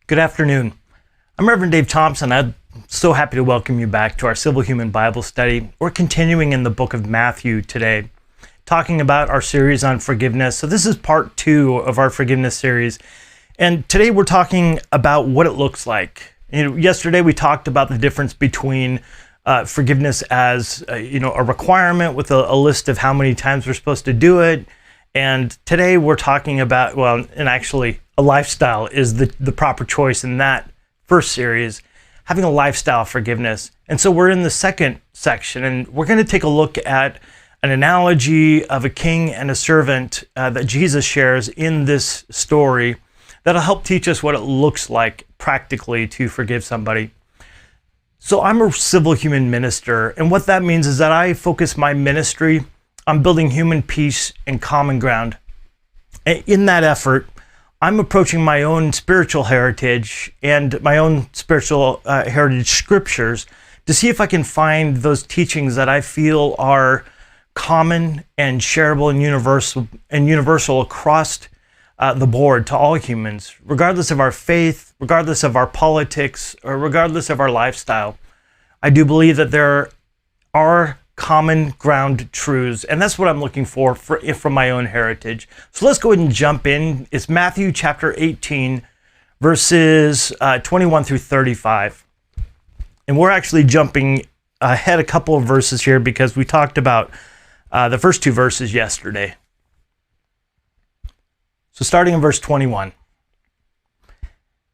Good afternoon. I'm Rev Dave Thompson. I'm so happy to welcome you back to our Civil Human Bible study. We're continuing in the book of Matthew today, talking about our series on forgiveness. So this is part 2 of our forgiveness series. And today we're talking about what it looks like. Yesterday we talked about the difference between forgiveness as a requirement with a list of how many times we're supposed to do it. And today we're talking about, actually a lifestyle is the proper choice in that first series, having a lifestyle of forgiveness. And so we're in the second section, and we're going to take a look at an analogy of a king and a servant that Jesus shares in this story that'll help teach us what it looks like practically to forgive somebody. So I'm a civil human minister, and what that means is that I focus my ministry on building human peace and common ground. In that effort, I'm approaching my own spiritual heritage and my own spiritual heritage scriptures to see if I can find those teachings that I feel are common and shareable and universal across the board to all humans, regardless of our faith, regardless of our politics, or regardless of our lifestyle. I do believe that there are common ground truths, and that's what I'm looking for from my own heritage. So let's go ahead and jump in. It's Matthew chapter 18, verses 21 through 35. And we're actually jumping ahead a couple of verses here because we talked about the first 2 verses yesterday. So starting in verse 21.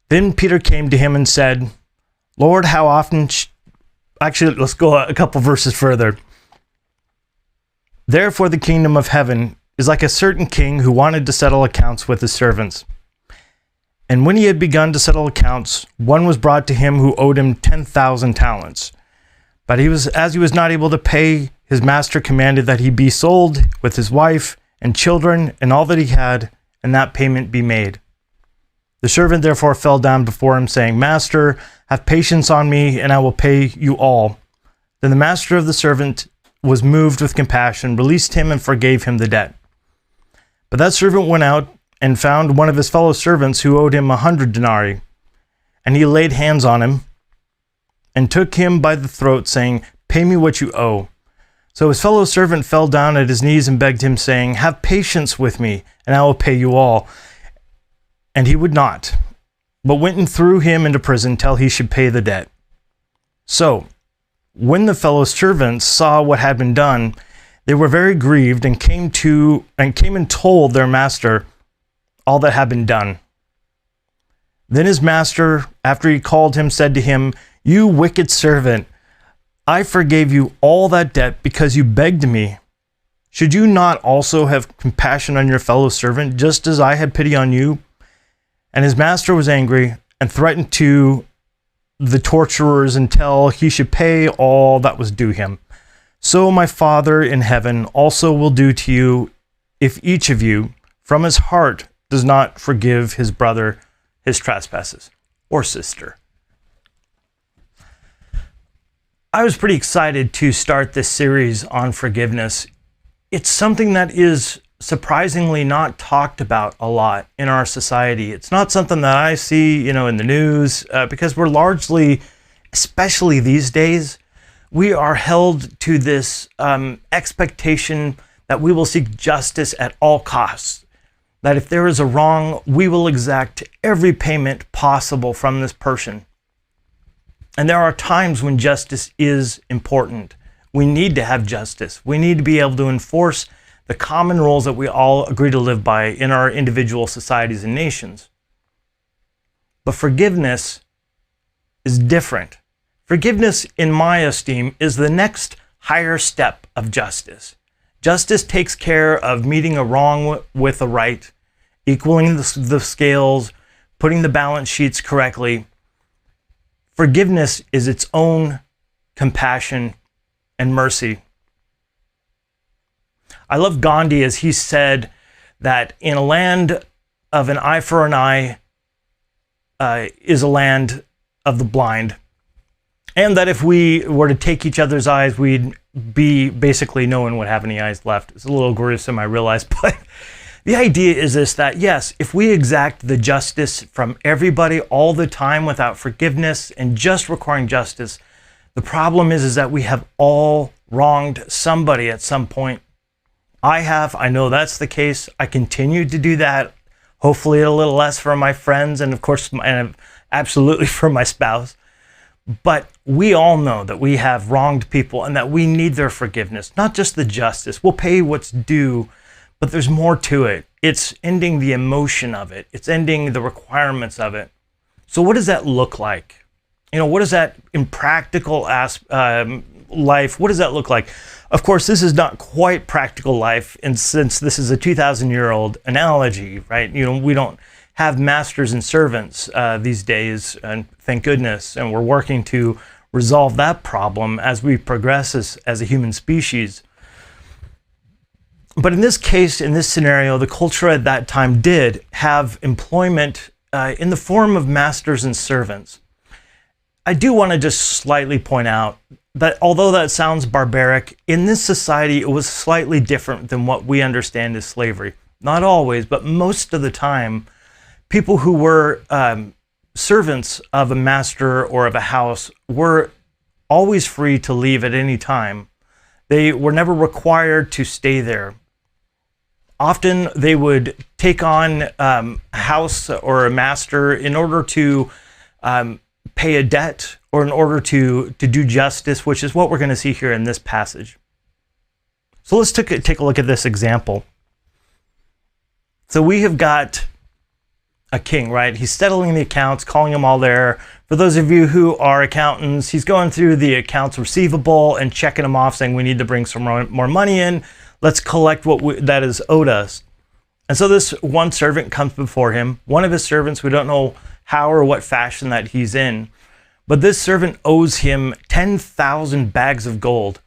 Then Peter came to him and said, Lord, how often... Actually, let's go a couple verses further. Therefore, the kingdom of heaven is like a certain king who wanted to settle accounts with his servants. And when he had begun to settle accounts, one was brought to him who owed him 10,000 talents. But as he was not able to pay, his master commanded that he be sold with his wife and children and all that he had, and that payment be made. The servant therefore fell down before him, saying, Master, have patience on me, and I will pay you all. Then the master of the servant was moved with compassion, released him, and forgave him the debt. But that servant went out and found one of his fellow servants who owed him 100 denarii. And he laid hands on him and took him by the throat, saying, Pay me what you owe. So his fellow servant fell down at his knees and begged him, saying, Have patience with me, and I will pay you all. And he would not, but went and threw him into prison till he should pay the debt. So when the fellow servants saw what had been done, they were very grieved and came and told their master all that had been done. Then his master, after he called him, said to him, You wicked servant, I forgave you all that debt because you begged me. Should you not also have compassion on your fellow servant, just as I had pity on you? And his master was angry and threatened to the torturers until he should pay all that was due him. So my Father in heaven also will do to you if each of you from his heart does not forgive his brother his trespasses or sister. I was pretty excited to start this series on forgiveness. It's something that is surprisingly not talked about a lot in our society. It's not something that I see, in the news, because we're largely, especially these days, we are held to this expectation that we will seek justice at all costs. That if there is a wrong, we will exact every payment possible from this person. And there are times when justice is important. We need to have justice. We need to be able to enforce the common rules that we all agree to live by in our individual societies and nations. But forgiveness is different. Forgiveness, in my esteem, is the next higher step of justice. Justice takes care of meeting a wrong with a right, equaling the scales, putting the balance sheets correctly. Forgiveness is its own compassion and mercy. I love Gandhi as he said that in a land of an eye for an eye is a land of the blind. And that if we were to take each other's eyes, we'd be basically no one would have any eyes left. It's a little gruesome, I realize, but The idea is this, that yes, if we exact the justice from everybody all the time without forgiveness and just requiring justice, the problem is that we have all wronged somebody at some point. I know that's the case. I continue to do that. Hopefully a little less for my friends and of course, and absolutely for my spouse. But we all know that we have wronged people and that we need their forgiveness, not just the justice. We'll pay what's due, but there's more to it. It's ending the emotion of it. It's ending the requirements of it. So what does that look like? What is that in practical life? What does that look like? Of course, this is not quite practical life, and since this is a 2,000-year-old analogy, right? We don't have masters and servants these days, and thank goodness, and we're working to resolve that problem as we progress as a human species. But in this case, in this scenario, the culture at that time did have employment in the form of masters and servants. I do want to just slightly point out that although that sounds barbaric, in this society it was slightly different than what we understand as slavery. Not always, but most of the time, people who were servants of a master or of a house were always free to leave at any time. They were never required to stay there. Often they would take on a house or a master in order to pay a debt or in order to do justice, which is what we're going to see here in this passage. So let's take a look at this example. So we have got a king, right? He's settling the accounts, calling them all there. For those of you who are accountants, he's going through the accounts receivable and checking them off, saying we need to bring some more money in. Let's collect what that is owed us. And so this one servant comes before him. One of his servants, we don't know how or what fashion that he's in, but this servant owes him 10,000 bags of gold.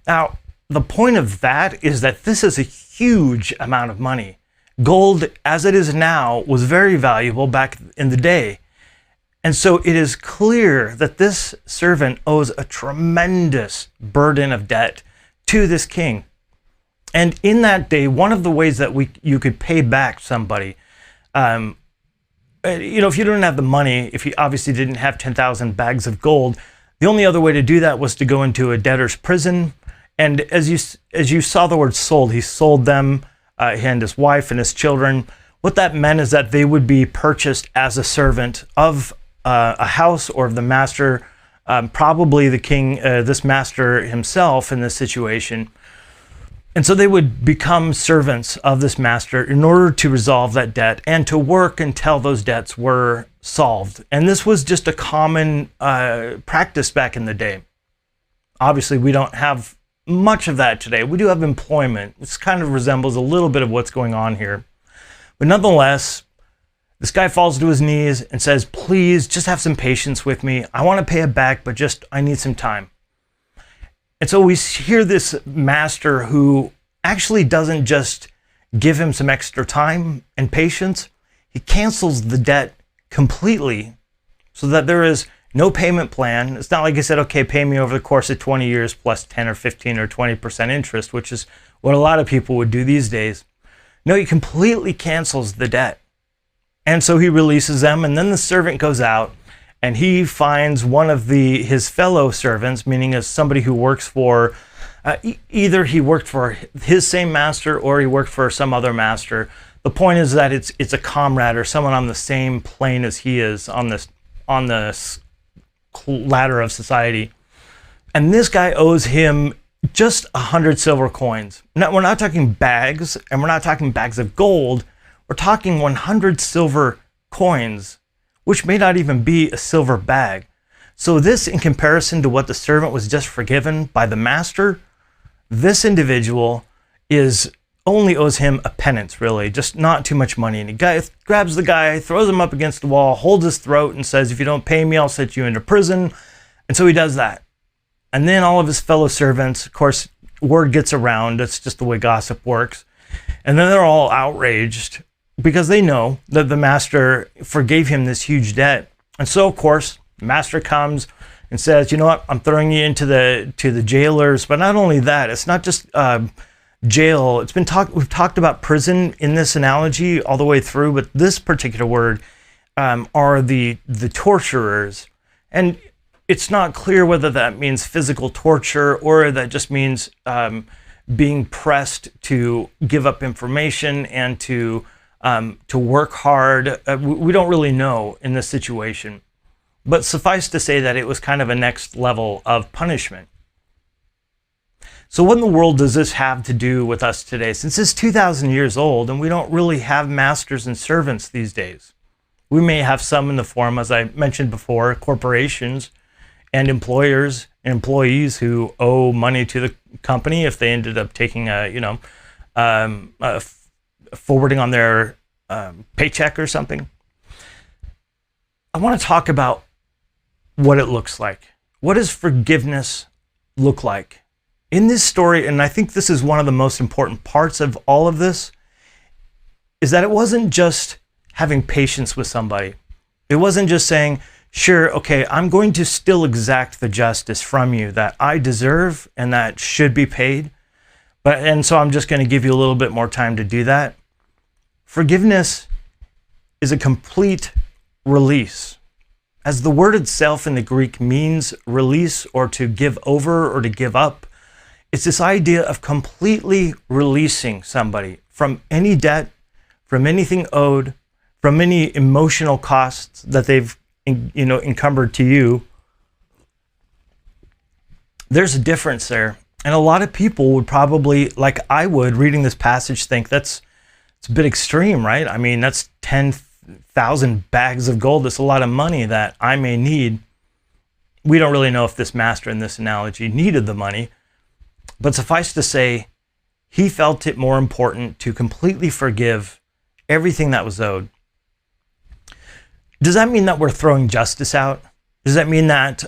Now, the point of that is that this is a huge amount of money. Gold, as it is now, was very valuable back in the day. And so it is clear that this servant owes a tremendous burden of debt to this king. And in that day, one of the ways that you could pay back somebody, if you didn't have the money, if you obviously didn't have 10,000 bags of gold, the only other way to do that was to go into a debtor's prison. And as you saw the word sold, he sold them, he and his wife and his children. What that meant is that they would be purchased as a servant of a house or of the master, probably the king, this master himself in this situation. And so they would become servants of this master in order to resolve that debt and to work until those debts were solved. And this was just a common practice back in the day. Obviously, we don't have much of that today. We do have employment. This kind of resembles a little bit of what's going on here. But nonetheless, this guy falls to his knees and says, please just have some patience with me. I want to pay it back, but I need some time. And so we hear this master who actually doesn't just give him some extra time and patience. He cancels the debt completely so that there is no payment plan. It's not like he said, okay, pay me over the course of 20 years plus 10 or 15 or 20% interest, which is what a lot of people would do these days. No, he completely cancels the debt. And so he releases them, and then the servant goes out and he finds one of his fellow servants, meaning as somebody who works for, either he worked for his same master or he worked for some other master. The point is that it's a comrade or someone on the same plane as he is on the ladder of society. And this guy owes him just 100 silver coins. Now, we're not talking bags, and we're not talking bags of gold. We're talking 100 silver coins, which may not even be a silver bag. So this, in comparison to what the servant was just forgiven by the master, this individual only owes him a penance, really, just not too much money. And he grabs the guy, throws him up against the wall, holds his throat, and says, if you don't pay me, I'll set you into prison. And so he does that. And then all of his fellow servants, of course, word gets around. That's just the way gossip works. And then they're all outraged because they know that the master forgave him this huge debt. And so, of course, the master comes and says, you know what, I'm throwing you into the jailers. But not only that, it's not just jail. We've talked about prison in this analogy all the way through, but this particular word are the torturers. And it's not clear whether that means physical torture or that just means being pressed to give up information and to work hard. We don't really know in this situation. But suffice to say that it was kind of a next level of punishment. So what in the world does this have to do with us today? Since it's 2,000 years old and we don't really have masters and servants these days. We may have some in the form, as I mentioned before, corporations and employers and employees who owe money to the company if they ended up taking forwarding on their paycheck or something. I want to talk about what it looks like. What does forgiveness look like? In this story, and I think this is one of the most important parts of all of this, is that it wasn't just having patience with somebody. It wasn't just saying, sure, okay, I'm going to still exact the justice from you that I deserve and that should be paid, and so I'm just going to give you a little bit more time to do that. Forgiveness is a complete release. As the word itself in the Greek means release or to give over or to give up, it's this idea of completely releasing somebody from any debt, from anything owed, from any emotional costs that they've encumbered to you. There's a difference there. And a lot of people would probably, like I would, reading this passage, think it's a bit extreme, right? I mean, that's 10,000 bags of gold. That's a lot of money that I may need. We don't really know if this master in this analogy needed the money, but suffice to say, he felt it more important to completely forgive everything that was owed. Does that mean that we're throwing justice out? Does that mean that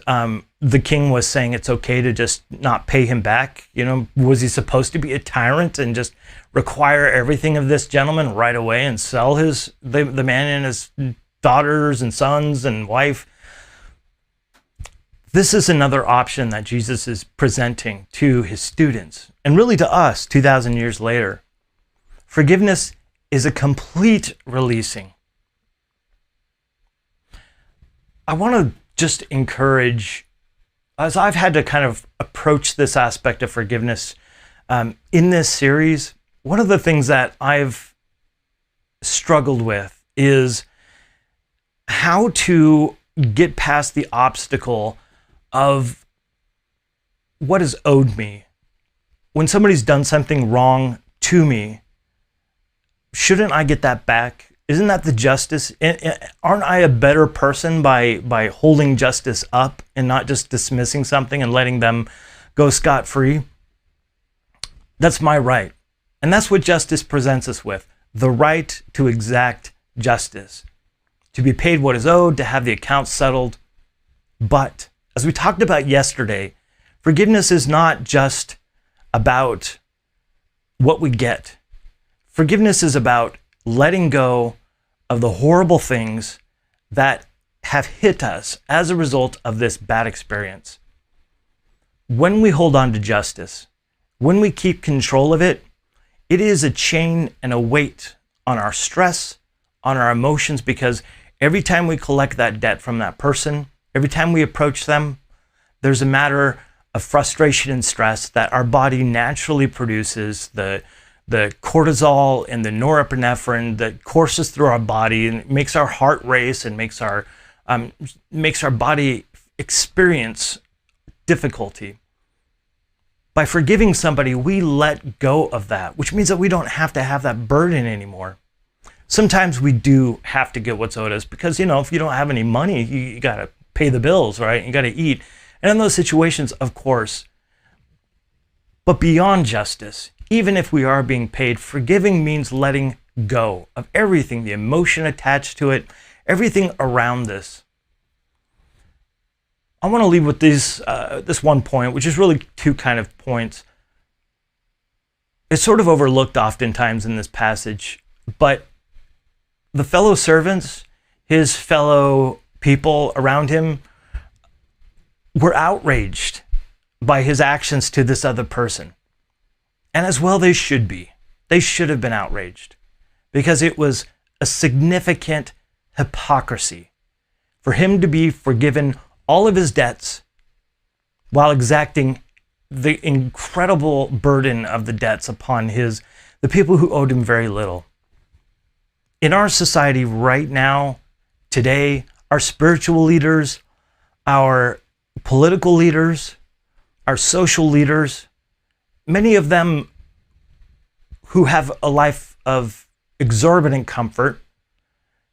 the king was saying it's okay to just not pay him back? Was he supposed to be a tyrant and just require everything of this gentleman right away and sell the man and his daughters and sons and wife? This is another option that Jesus is presenting to his students and really to us 2,000 years later. Forgiveness is a complete releasing. I want to just encourage, as I've had to kind of approach this aspect of forgiveness in this series, one of the things that I've struggled with is how to get past the obstacle of what is owed me. When somebody's done something wrong to me, shouldn't I get that back? Isn't that the justice? Aren't I a better person by holding justice up and not just dismissing something and letting them go scot-free? That's my right. And that's what justice presents us with, the right to exact justice, to be paid what is owed, to have the accounts settled. But as we talked about yesterday, forgiveness is not just about what we get. Forgiveness is about letting go of the horrible things that have hit us as a result of this bad experience. When we hold on to justice, when we keep control of it, it is a chain and a weight on our stress, on our emotions, because every time we collect that debt from that person, every time we approach them, there's a matter of frustration and stress that our body naturally produces, the cortisol and the norepinephrine that courses through our body and makes our heart race and makes our body experience difficulty. By forgiving somebody, we let go of that, which means that we don't have to have that burden anymore. Sometimes we do have to get what's owed us because, if you don't have any money, you got to pay the bills, right? You got to eat. And in those situations, of course, but beyond justice, even if we are being paid, forgiving means letting go of everything, the emotion attached to it, everything around this. I want to leave with this one point, which is really two kind of points. It's sort of overlooked oftentimes in this passage, but the fellow servants, his fellow people around him, were outraged by his actions to this other person. And as well they should be. They should have been outraged because it was a significant hypocrisy for him to be forgiven all of his debts while exacting the incredible burden of the debts upon the people who owed him very little. In our society right now, today, our spiritual leaders, our political leaders, our social leaders, many of them who have a life of exorbitant comfort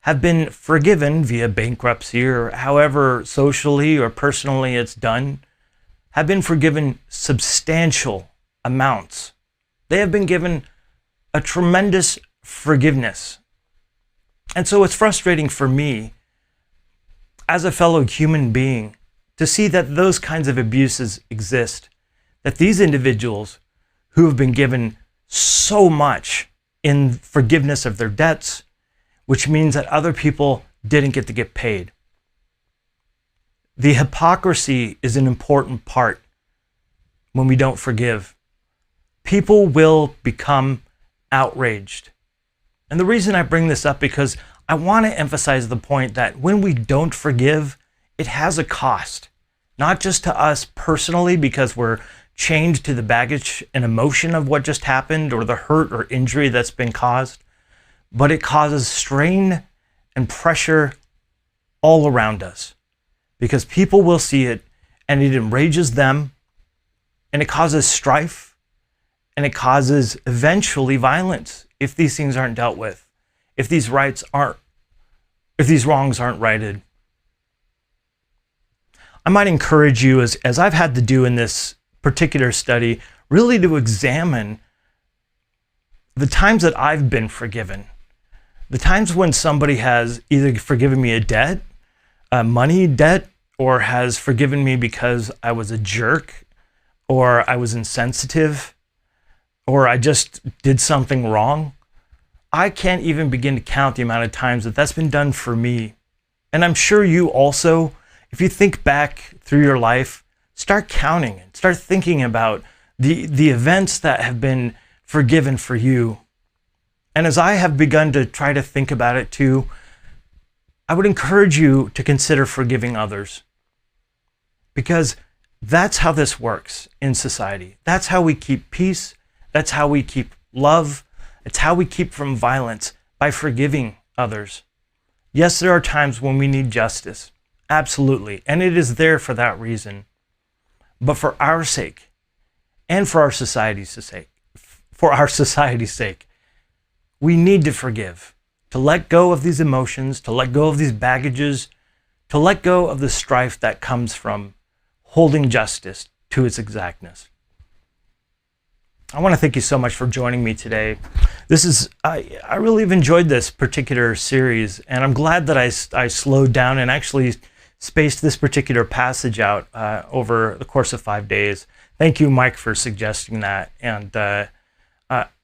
have been forgiven via bankruptcy or however socially or personally it's done, have been forgiven substantial amounts. They have been given a tremendous forgiveness. And so it's frustrating for me as a fellow human being to see that those kinds of abuses exist, that these individuals who have been given so much in forgiveness of their debts, which means that other people didn't get to get paid. The hypocrisy is an important part when we don't forgive. People will become outraged. And the reason I bring this up because I want to emphasize the point that when we don't forgive, it has a cost. Not just to us personally because we're chained to the baggage and emotion of what just happened or the hurt or injury that's been caused, but it causes strain and pressure all around us because people will see it and it enrages them and it causes strife and it causes eventually violence if these things aren't dealt with, if these wrongs aren't righted. I might encourage you, as I've had to do in this particular study, really to examine the times that I've been forgiven. The times when somebody has either forgiven me a debt, a money debt, or has forgiven me because I was a jerk, or I was insensitive, or I just did something wrong. I can't even begin to count the amount of times that that's been done for me. And I'm sure you also, if you think back through your life, start counting and start thinking about the events that have been forgiven for you. And as I have begun to try to think about it too, I would encourage you to consider forgiving others. Because that's how this works in society. That's how we keep peace. That's how we keep love. It's how we keep from violence, by forgiving others. Yes, there are times when we need justice. Absolutely. And it is there for that reason. But for our sake, and for our society's sake, we need to forgive, to let go of these emotions, to let go of these baggages, to let go of the strife that comes from holding justice to its exactness. I want to thank you so much for joining me today. I really have enjoyed this particular series, and I'm glad that I slowed down and actually spaced this particular passage out over the course of 5 days. Thank you, Mike, for suggesting that. And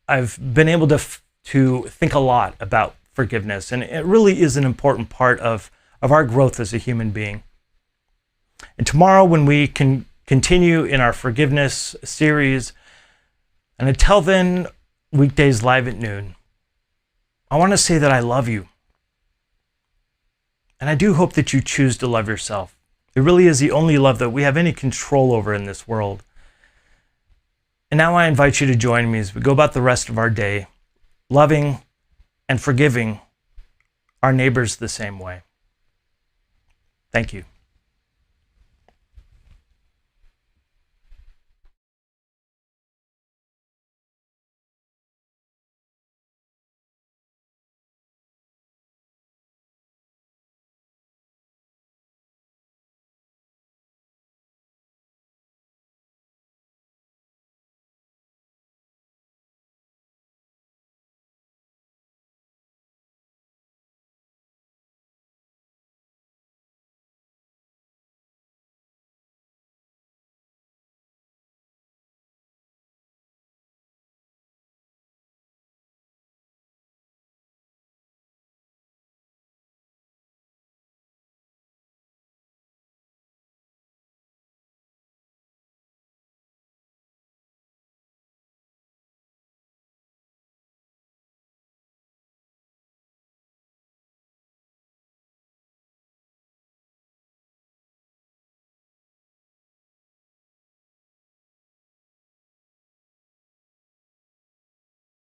I've been able to think a lot about forgiveness, and it really is an important part of our growth as a human being. And tomorrow, when we can continue in our forgiveness series, and until then, weekdays live at noon, I want to say that I love you. And I do hope that you choose to love yourself. It really is the only love that we have any control over in this world. And now I invite you to join me as we go about the rest of our day, loving and forgiving our neighbors the same way. Thank you.